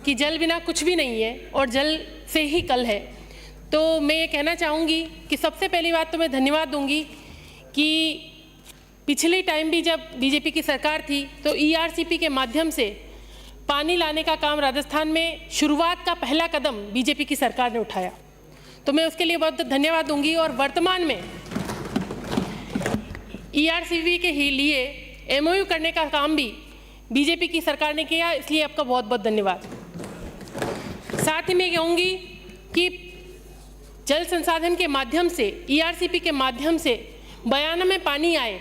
कि जल बिना कुछ भी नहीं है और जल से ही कल है। तो मैं ये कहना चाहूँगी कि सबसे पहली बात तो मैं धन्यवाद दूंगी कि पिछले टाइम भी जब बीजेपी की सरकार थी तो ERCP के माध्यम से पानी लाने का काम राजस्थान में शुरुआत का पहला कदम बीजेपी की सरकार ने उठाया, तो मैं उसके लिए बहुत धन्यवाद दूंगी। और वर्तमान में ERCP के ही लिए MOU करने का काम भी बीजेपी की सरकार ने किया, इसलिए आपका बहुत बहुत धन्यवाद। साथ ही मैं कहूँगी कि जल संसाधन के माध्यम से ERCP के माध्यम से बयाना में पानी आए।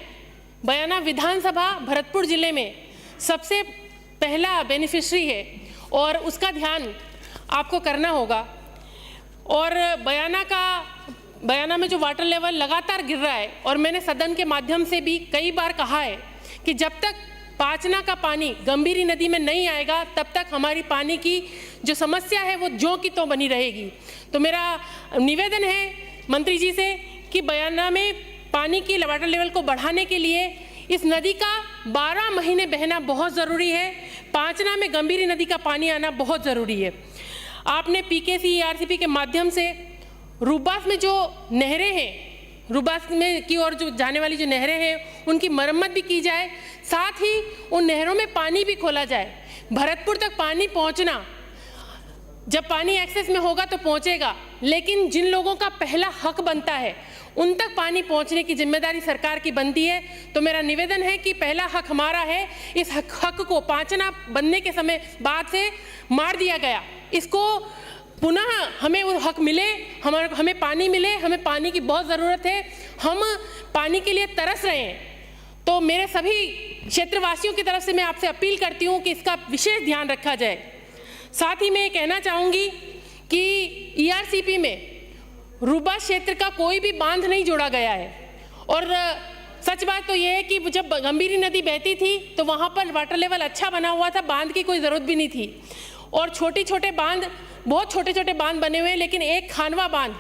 बयाना विधानसभा भरतपुर जिले में सबसे पहला बेनिफिशियरी है और उसका ध्यान आपको करना होगा। और बयाना में जो वाटर लेवल लगातार गिर रहा है, और मैंने सदन के माध्यम से भी कई बार कहा है कि जब तक पाचना का पानी गंभीरी नदी में नहीं आएगा तब तक हमारी पानी की जो समस्या है वो ज्यों की त्यों बनी रहेगी। तो मेरा निवेदन है मंत्री जी से कि बयाना में पानी की वाटर लेवल को बढ़ाने के लिए इस नदी का 12 महीने बहना बहुत ज़रूरी है। पाचना में गंभीरी नदी का पानी आना बहुत ज़रूरी है। आपने PKC ERCP के माध्यम से रूबास में जो नहरें हैं, रूबास में की ओर जो जाने वाली जो नहरें हैं उनकी मरम्मत भी की जाए, साथ ही उन नहरों में पानी भी खोला जाए। भरतपुर तक पानी पहुंचना, जब पानी एक्सेस में होगा तो पहुंचेगा, लेकिन जिन लोगों का पहला हक बनता है उन तक पानी पहुंचने की जिम्मेदारी सरकार की बनती है। तो मेरा निवेदन है कि पहला हक हमारा है, इस हक को पाचना बनने के समय बाद से मार दिया गया, इसको पुनः हमें वो हक मिले, हमें पानी मिले। हमें पानी की बहुत ज़रूरत है, हम पानी के लिए तरस रहे हैं। तो मेरे सभी क्षेत्रवासियों की तरफ से मैं आपसे अपील करती हूँ कि इसका विशेष ध्यान रखा जाए। साथ ही मैं ये कहना चाहूँगी कि ERCP में रूबास क्षेत्र का कोई भी बांध नहीं जोड़ा गया है। और सच बात तो ये है कि जब गंभीरी नदी बहती थी तो वहाँ पर वाटर लेवल अच्छा बना हुआ था, बांध की कोई ज़रूरत भी नहीं थी। और बहुत छोटे छोटे बांध बने हुए हैं, लेकिन एक खानवा बांध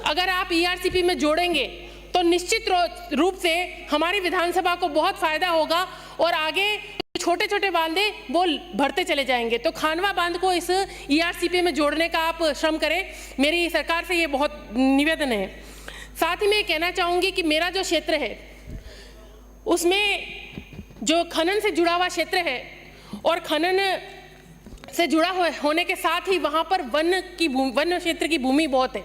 अगर आप ERCP में जोड़ेंगे तो निश्चित रूप से हमारी विधानसभा को बहुत फायदा होगा और आगे छोटे छोटे बांधे वो भरते चले जाएंगे। तो खानवा बांध को इस ERCP में जोड़ने का आप श्रम करें, मेरी सरकार से ये बहुत निवेदन है। साथ ही मैं कहना चाहूँगी कि मेरा जो क्षेत्र है उसमें जो खनन से जुड़ा हुआ क्षेत्र है और खनन से जुड़ा होने के साथ ही वहाँ पर वन क्षेत्र की भूमि बहुत है।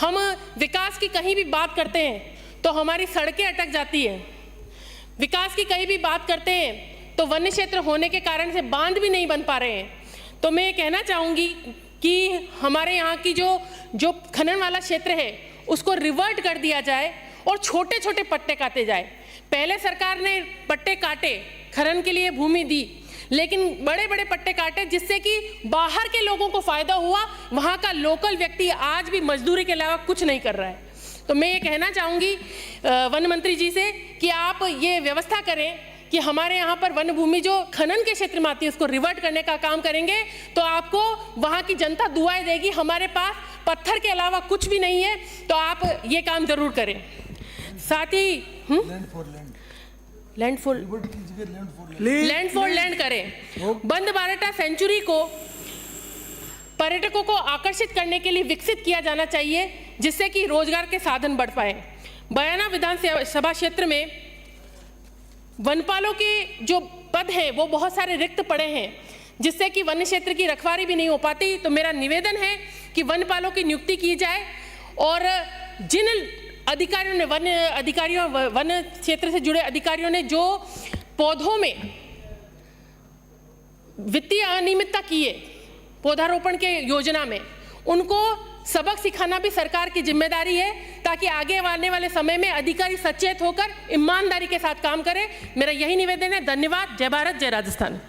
हम विकास की कहीं भी बात करते हैं तो हमारी सड़कें अटक जाती हैं, विकास की कहीं भी बात करते हैं तो वन्य क्षेत्र होने के कारण से बांध भी नहीं बन पा रहे हैं। तो मैं ये कहना चाहूँगी कि हमारे यहाँ की जो खनन वाला क्षेत्र है उसको रिवर्ट कर दिया जाए और छोटे छोटे पट्टे काटे जाए। पहले सरकार ने पट्टे काटे, खनन के लिए भूमि दी, लेकिन बड़े बड़े पट्टे काटे जिससे कि बाहर के लोगों को फायदा हुआ, वहाँ का लोकल व्यक्ति आज भी मजदूरी के अलावा कुछ नहीं कर रहा है। तो मैं ये कहना चाहूँगी वन मंत्री जी से कि आप ये व्यवस्था करें कि हमारे यहाँ पर वन भूमि जो खनन के क्षेत्र में आती है उसको रिवर्ट करने का काम करेंगे तो आपको वहाँ की जनता दुआएं देगी। हमारे पास पत्थर के अलावा कुछ भी नहीं है, तो आप ये काम जरूर करें। साथ ही लैंड फॉर लैंड करें। बंदबाराटा सेंचुरी को पर्यटकों को आकर्षित करने के लिए विकसित किया जाना चाहिए जिससे कि रोजगार के साधन बढ़ पाए। बयाना विधानसभा क्षेत्र में वनपालों के जो पद हैं वो बहुत सारे रिक्त पड़े हैं जिससे कि वन्य क्षेत्र की रखवाली भी नहीं हो पाती। तो मेरा निवेदन है कि वनपालों की नियुक्ति की जाए और जिन अधिकारियों ने वन क्षेत्र से जुड़े अधिकारियों ने जो पौधों में वित्तीय अनियमितता की है पौधारोपण के योजना में, उनको सबक सिखाना भी सरकार की जिम्मेदारी है ताकि आगे आने वाले समय में अधिकारी सचेत होकर ईमानदारी के साथ काम करें। मेरा यही निवेदन है। धन्यवाद। जय भारत, जय राजस्थान।